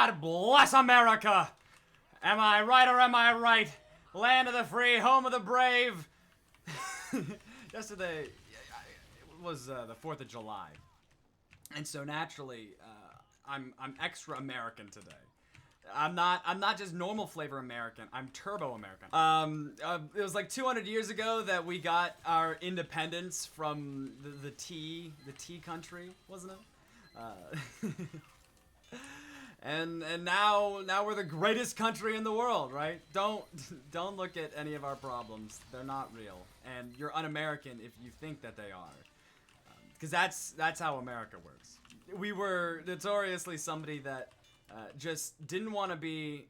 God bless America! Am I right or am I right? Land of the free, home of the brave. Yesterday was the 4th of July. And so naturally, I'm extra American today. I'm not just normal flavor American. I'm turbo American. It was like 200 years ago that we got our independence from the tea country, wasn't it? And now we're the greatest country in the world, right? Don't look at any of our problems. They're not real, and you're un-American if you think that they are, because that's how America works. We were notoriously somebody that just didn't want to be.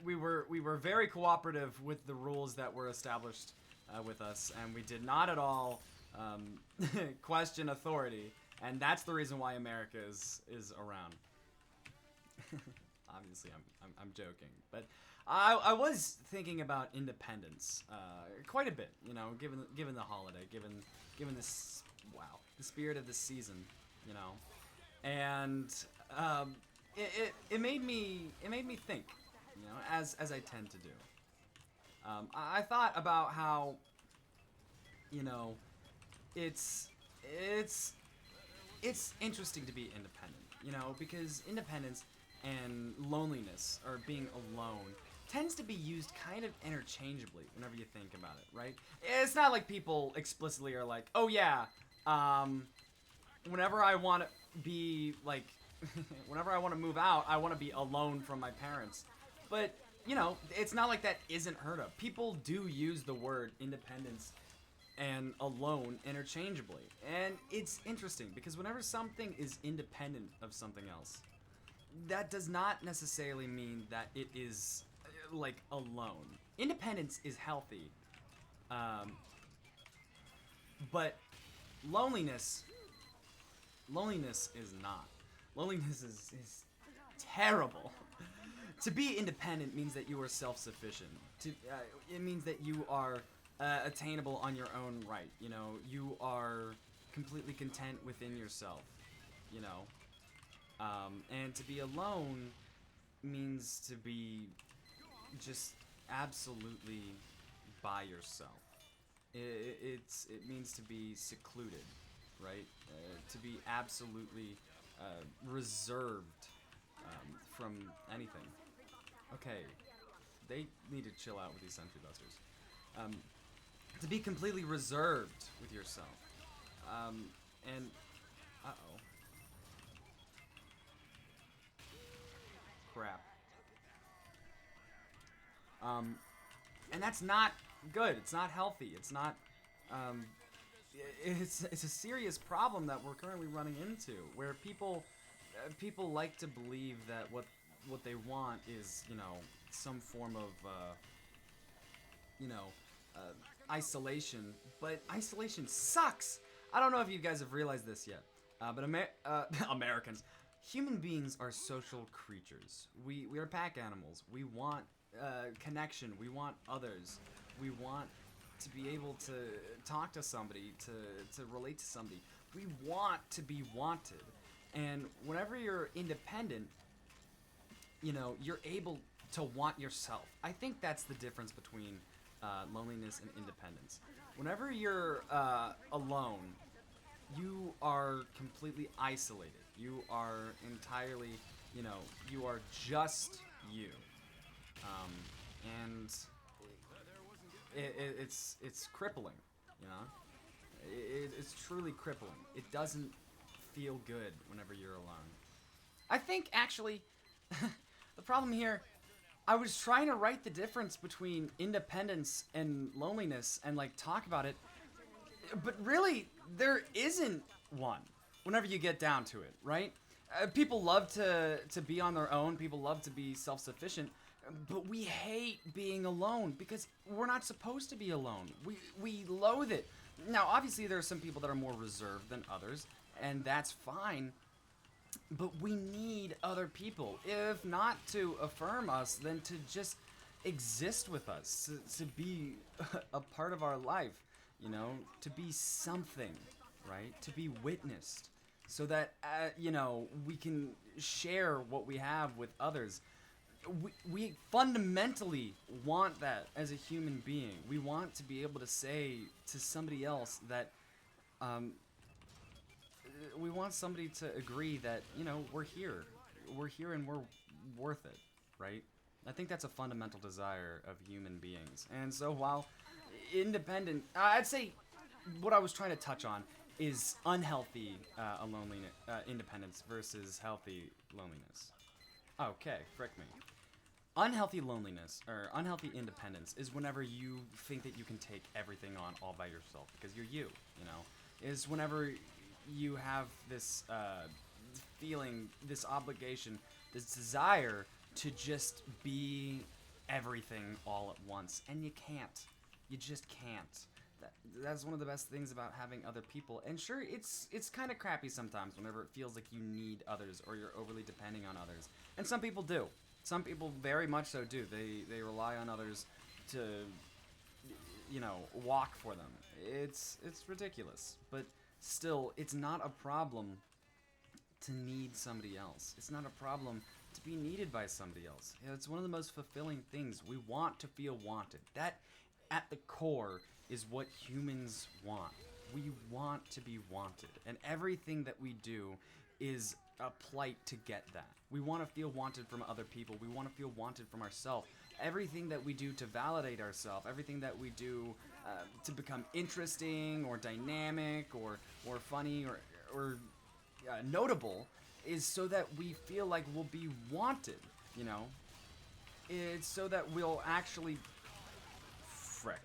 We were very cooperative with the rules that were established with us, and we did not at all question authority, and that's the reason why America is around. Obviously, I'm joking, but I was thinking about independence quite a bit. You know, given the holiday, given this the spirit of the season, you know, and it made me think, you know, as I tend to do. I thought about how, you know, it's interesting to be independent, you know, because independence and loneliness, or being alone, tends to be used kind of interchangeably whenever you think about it, right? It's not like people explicitly are like, oh yeah, whenever I want to be like, whenever I want to move out, I want to be alone from my parents. But, you know, it's not like that isn't heard of. People do use the word independence and alone interchangeably. And it's interesting because whenever something is independent of something else, that does not necessarily mean that it is like alone. Independence is healthy, but loneliness is not. Loneliness is terrible. To be independent means that you are self-sufficient. It means that you are attainable on your own right. You know, you are completely content within yourself. You know. And to be alone means to be just absolutely by yourself. It means to be secluded, right? To be absolutely reserved from anything. Okay, they need to chill out with these Sentry Busters. To be completely reserved with yourself. And uh-oh. Crap. And that's not good. It's not healthy. It's not. It's a serious problem that we're currently running into, where people like to believe that what they want is, you know, some form of you know, isolation. But isolation sucks. I don't know if you guys have realized this yet, but Americans. Human beings are social creatures. We are pack animals. We want connection. We want others. We want to be able to talk to somebody, to relate to somebody. We want to be wanted. And whenever you're independent, you know, you're able to want yourself. I think that's the difference between loneliness and independence. Whenever you're alone, you are completely isolated. You are entirely, you know, you are just you. And it's crippling, you know? It's truly crippling. It doesn't feel good whenever you're alone. I think, actually, the problem here, I was trying to write the difference between independence and loneliness and, like, talk about it, but really, there isn't one whenever you get down to it, right? People love to be on their own. People love to be self-sufficient. But we hate being alone because we're not supposed to be alone. We loathe it. Now, obviously, there are some people that are more reserved than others, and that's fine. But we need other people. If not to affirm us, then to just exist with us, to be a part of our life, you know, to be something, right? To be witnessed. so that we can share what we have with others. We fundamentally want that as a human being. We want to be able to say to somebody else that um, we want somebody to agree that we're here and we're worth it, right? I think that's a fundamental desire of human beings. And so while independent, I'd say what I was trying to touch on is unhealthy loneliness, independence versus healthy loneliness. Okay, frick me. Unhealthy loneliness or unhealthy independence is whenever you think that you can take everything on all by yourself because you're you know, is whenever you have this feeling, this obligation, this desire to just be everything all at once, and you can't. You just can't. That's one of the best things about having other people. And sure, it's kind of crappy sometimes whenever it feels like you need others or you're overly depending on others. And some people do. Some people very much so do. They rely on others to walk for them. It's ridiculous, but still, it's not a problem to need somebody else. It's not a problem to be needed by somebody else. It's one of the most fulfilling things. We want to feel wanted. That, at the core, is what humans want. We want to be wanted. And everything that we do is a plight to get that. We want to feel wanted from other people. We want to feel wanted from ourselves. Everything that we do to validate ourselves, everything that we do to become interesting or dynamic or funny or notable is so that we feel like we'll be wanted, you know? It's so that we'll actually... Frick.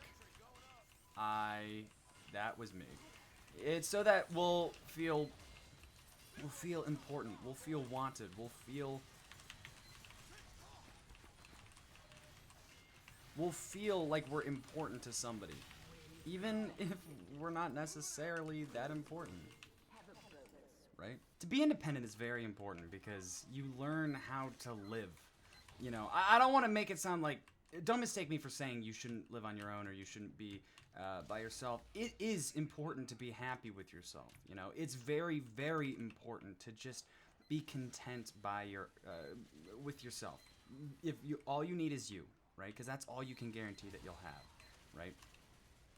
That was me. It's so that we'll feel important, we'll feel wanted, we'll feel like we're important to somebody, even if we're not necessarily that important, right? To be independent is very important because you learn how to live. You know, I don't want to make it sound like, don't mistake me for saying you shouldn't live on your own or you shouldn't be by yourself. It is important to be happy with yourself. You know, it's very, very important to just be content with yourself. If all you need is you, right? Because that's all you can guarantee that you'll have, right?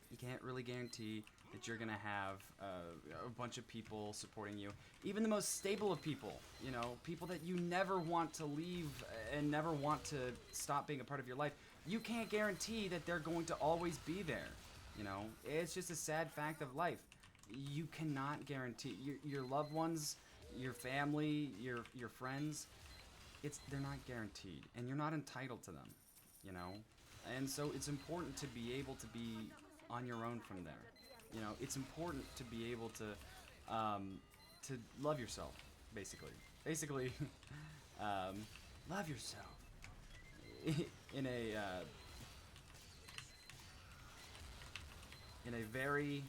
You can't really guarantee that you're gonna have a bunch of people supporting you. Even the most stable of people, you know, people that you never want to leave and never want to stop being a part of your life, you can't guarantee that they're going to always be there. You know, it's just a sad fact of life. You cannot guarantee your loved ones, your family, your friends. They're not guaranteed, and you're not entitled to them. You know, and so it's important to be able to be on your own from there. You know, it's important to be able to love yourself, basically. Love yourself in a very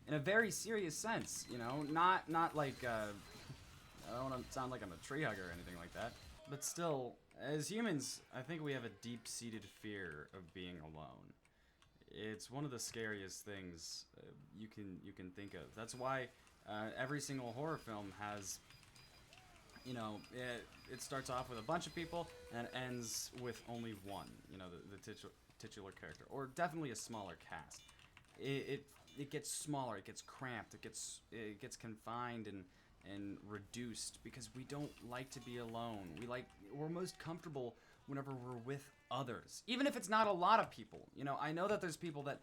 in a very serious sense. You know, not like I don't want to sound like I'm a tree hugger or anything like that, but still, as humans, I think we have a deep-seated fear of being alone. It's one of the scariest things you can think of. That's why every single horror film has, you know, it starts off with a bunch of people and it ends with only one. You know, the titular character, or definitely a smaller cast. It gets smaller, it gets cramped, it gets confined and reduced because we don't like to be alone. We're most comfortable whenever we're with others, even if it's not a lot of people. You know, I know that there's people that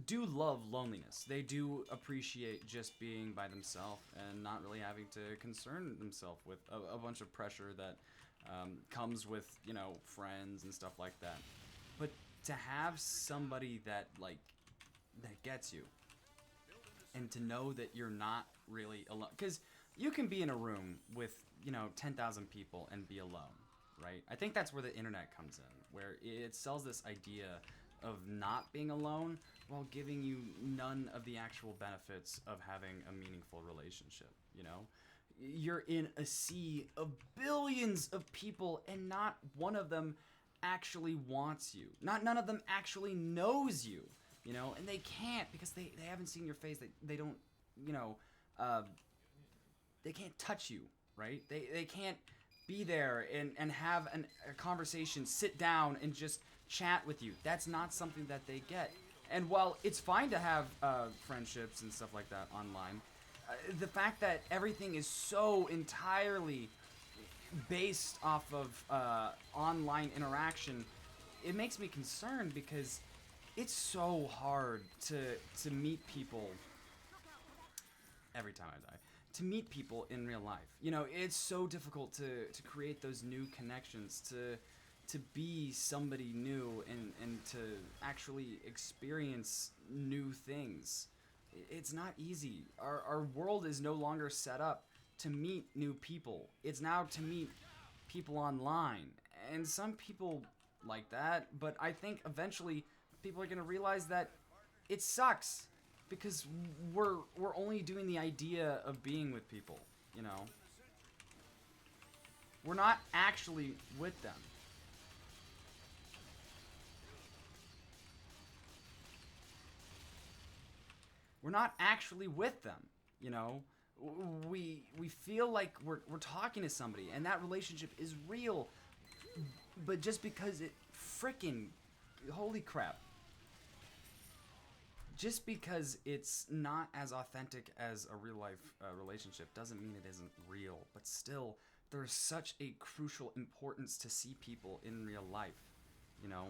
do love loneliness. They do appreciate just being by themselves and not really having to concern themselves with a bunch of pressure that comes with, you know, friends and stuff like that. But to have somebody that gets you, and to know that you're not really alone, because you can be in a room with, you know, 10,000 people and be alone, right? I think that's where the internet comes in, where it sells this idea of not being alone while giving you none of the actual benefits of having a meaningful relationship, you know? You're in a sea of billions of people and not one of them actually wants you. None of them actually knows you. you know, and they can't because they haven't seen your face. They don't, you know, uh, they can't touch you, right? They can't be there and have a conversation, sit down and just chat with you. That's not something that they get. And while it's fine to have friendships and stuff like that online, the fact that everything is so entirely based off of online interaction, it makes me concerned because it's so hard to meet people every time I die. To meet people in real life. You know, it's so difficult to create those new connections, to be somebody new and to actually experience new things. It's not easy. Our world is no longer set up to meet new people. It's now to meet people online. And some people like that, but I think eventually people are going to realize that it sucks because we're only doing the idea of being with people, you know. We're not actually with them. We're not actually with them, you know. We feel like we're talking to somebody and that relationship is real, but just because it frickin' holy crap. Just because it's not as authentic as a real life relationship doesn't mean it isn't real. But still, there's such a crucial importance to see people in real life. You know,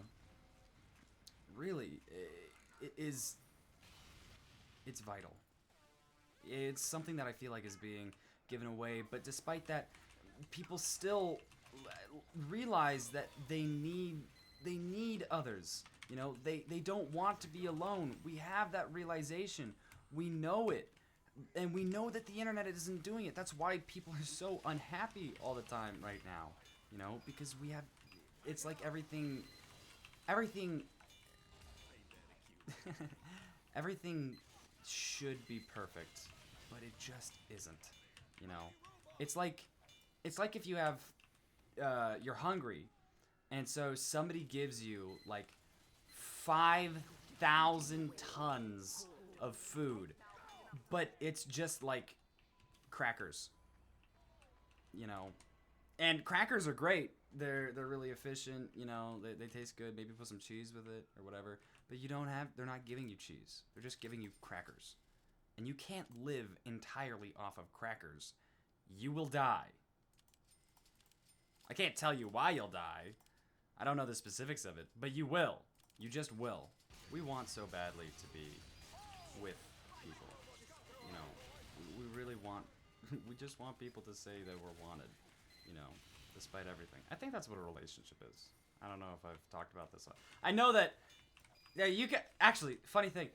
really, it is. It's vital. It's something that I feel like is being given away. But despite that, people still realize that they need others. You know, they don't want to be alone. We have that realization. We know it. And we know that the internet isn't doing it. That's why people are so unhappy all the time right now. You know, because we have... It's like everything... Everything... everything should be perfect. But it just isn't. You know? It's like if you have... you're hungry. And so somebody gives you, like... 5,000 tons of food, but it's just like crackers, you know. And crackers are great. They're really efficient, you know. They taste good. Maybe put some cheese with it or whatever. But they're not giving you cheese. They're just giving you crackers, and you can't live entirely off of crackers. You will die. I can't tell you why you'll die. I don't know the specifics of it, but you will. You just will. We want so badly to be with people. You know, we really want... we just want people to say that we're wanted. You know, despite everything. I think that's what a relationship is. I don't know if I've talked about this. I know that... Yeah, you can... Actually, funny thing.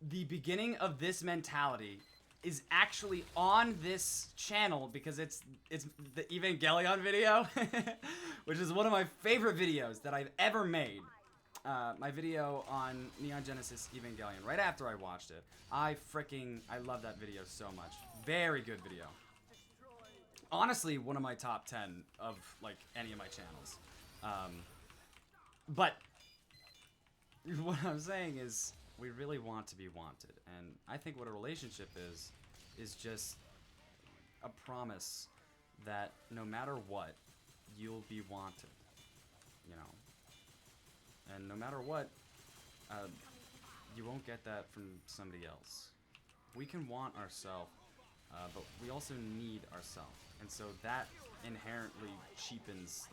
The beginning of this mentality is actually on this channel because it's the Evangelion video. Which is one of my favorite videos that I've ever made. My video on Neon Genesis Evangelion, right after I watched it. I love that video so much. Very good video. Honestly, one of my top 10 of, like, any of my channels. But, what I'm saying is, we really want to be wanted. And I think what a relationship is just a promise that no matter what, you'll be wanted. You know? And no matter what, you won't get that from somebody else. We can want ourselves, but we also need ourselves, and so that inherently cheapens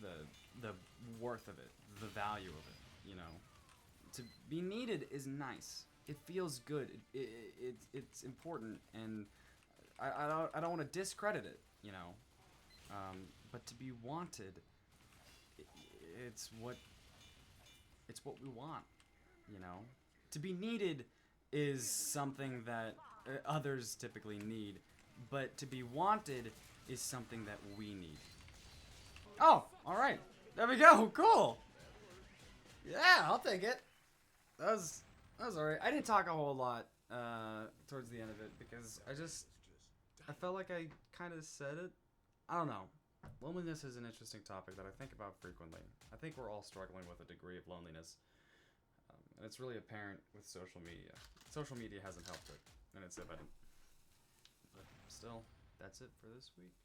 the worth of it, the value of it. You know, to be needed is nice. It feels good. It's important, and I don't want to discredit it. You know, but to be wanted. It's what we want, you know? To be needed is something that others typically need, but to be wanted is something that we need. Oh, alright. There we go. Cool. Yeah, I'll take it. That was alright. I didn't talk a whole lot towards the end of it because I felt like I kind of said it. I don't know. Loneliness is an interesting topic that I think about frequently. I think we're all struggling with a degree of loneliness. And it's really apparent with social media. Social media hasn't helped it, and it's evident. But still, that's it for this week.